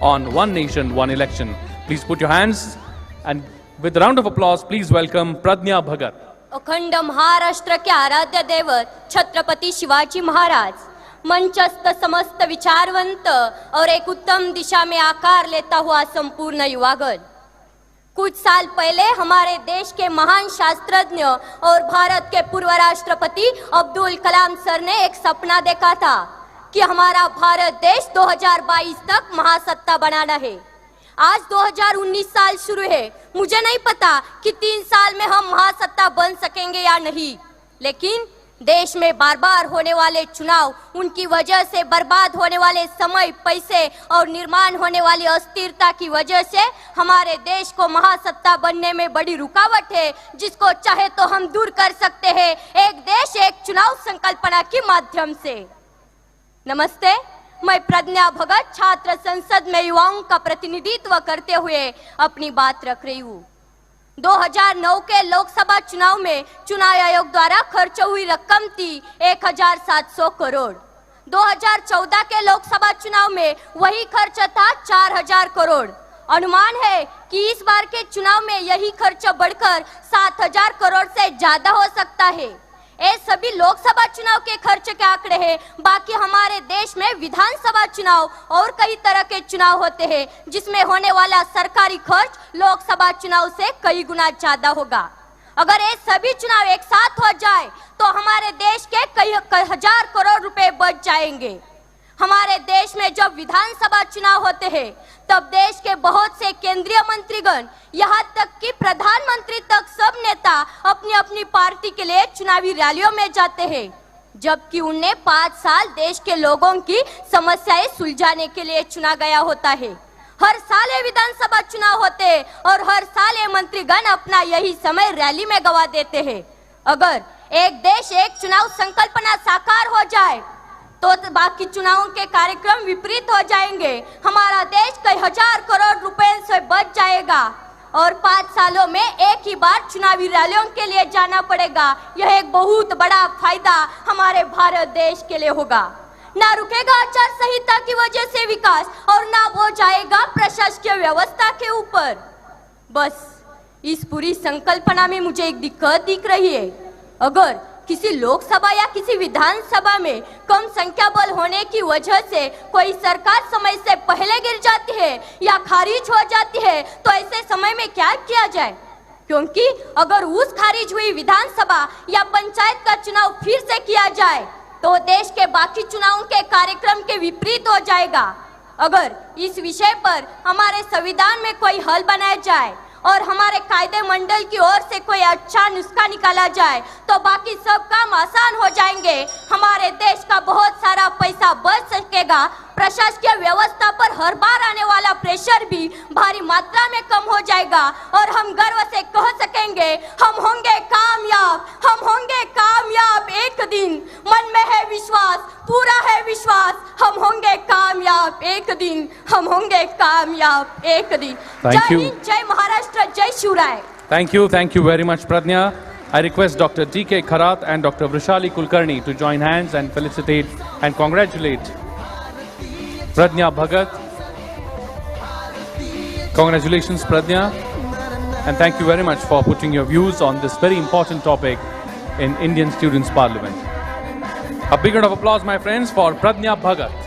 on One Nation, One Election. Please put your hands and with a round of applause, please welcome Pradnya Bhagat. अखंड महाराष्ट्र के आराध्य दैवत छत्रपति शिवाजी महाराज, मंचस्थ समस्त विचारवंत और एक उत्तम दिशा में आकार लेता हुआ संपूर्ण युवागण। कुछ साल पहले हमारे देश के महान शास्त्रज्ञ और भारत के पूर्व राष्ट्रपति अब्दुल कलाम सर ने एक सपना देखा था कि हमारा भारत देश 2022 तक महासत्ता बनाना है। आज 2019 साल शुरू है। मुझे नहीं पता कि 3 साल में हम महासत्ता बन सकेंगे या नहीं, लेकिन देश में बार बार होने वाले चुनाव, उनकी वजह से बर्बाद होने वाले समय, पैसे और निर्माण होने वाली अस्थिरता की वजह से हमारे देश को महासत्ता बनने में बड़ी रुकावट है, जिसको चाहे तो हम दूर कर सकते हैं एक देश एक चुनाव संकल्पना के माध्यम से। नमस्ते, मैं प्रज्ञा भगत छात्र संसद में युवाओं का प्रतिनिधित्व करते हुए अपनी बात रख रही हूँ। 2009 के लोकसभा चुनाव में चुनाव आयोग द्वारा खर्च हुई रकम थी 1700 करोड़। 2014 के लोकसभा चुनाव में वही खर्च था 4000 करोड़। अनुमान है कि इस बार के चुनाव में यही खर्च बढ़कर 7000 करोड़ से ज्यादा हो सकता है। ये सभी लोकसभा चुनाव के खर्च के आंकड़े हैं। बाकी हमारे देश में विधानसभा चुनाव और कई तरह के चुनाव होते हैं, जिसमें होने वाला सरकारी खर्च लोकसभा चुनाव से कई गुना ज्यादा होगा। अगर ये सभी चुनाव एक साथ हो जाए तो हमारे देश के कई हजार करोड़ रुपए बच जाएंगे। हमारे देश में जब विधानसभा चुनाव होते हैं तब देश के बहुत से केंद्रीय मंत्रीगण, यहाँ तक कि प्रधानमंत्री तक, सब नेता अपनी अपनी पार्टी के लिए चुनावी रैलियों में जाते हैं, जबकि उन्हें 5 साल देश के लोगों की समस्याएं सुलझाने के लिए चुना गया होता है। हर साल ये विधानसभा चुनाव होते हैं और हर साल ये मंत्रीगण अपना यही समय रैली में गवा देते हैं। अगर एक देश एक चुनाव संकल्पना साकार हो जाए तो बाकी चुनावों के कार्यक्रम विपरीत हो जाएंगे। हमारा देश कई हजार करोड़ रुपए से बच जाएगा और 5 सालों में एक ही बार चुनावी रैलियों के लिए जाना पड़ेगा। यह एक बहुत बड़ा फायदा हमारे भारत देश के लिए होगा। ना रुकेगा आचार संहिता की वजह से विकास और ना वो जाएगा प्रशासकीय व्यवस्था के ऊपर। बस इस पूरी संकल्पना में मुझे एक दिक्कत दिख रही है। अगर किसी लोकसभा या किसी विधानसभा में कम संख्या बल होने की वजह से कोई सरकार समय से पहले गिर जाती है या खारिज हो जाती है तो ऐसे समय में क्या किया जाए? क्योंकि अगर उस खारिज हुई विधानसभा या पंचायत का चुनाव फिर से किया जाए तो देश के बाकी चुनावों के कार्यक्रम के विपरीत हो जाएगा। अगर इस विषय पर हमारे संविधान में कोई हल बनाया जाए और हमारे कायदे मंडल की ओर से कोई अच्छा नुस्खा निकाला जाए तो बाकी सब काम आसान हो जाएंगे। हमारे देश का बहुत सारा पैसा बच सकेगा। प्रशासकीय व्यवस्था पर हर बार आने वाला प्रेशर भी भारी मात्रा में कम हो जाएगा और हम गर्व से कह सकेंगे, हम होंगे कामयाब, हम होंगे कामयाब एक दिन। मन में है विश्वास, पूरा है विश्वास, हम होंगे कामयाब एक दिन, हम होंगे कामयाब एक दिन। जय हिंद, जय महाराष्ट्र, जय Shivrai. Thank you very much, Pradnya. I request Dr. D.K. Kharath and Dr. Vrishali Kulkarni to join hands and felicitate and congratulate Pradnya Bhagat. Congratulations, Pradnya, and thank you very much for putting your views on this very important topic in Indian Students' Parliament. A big round of applause, my friends, for Pradnya Bhagat.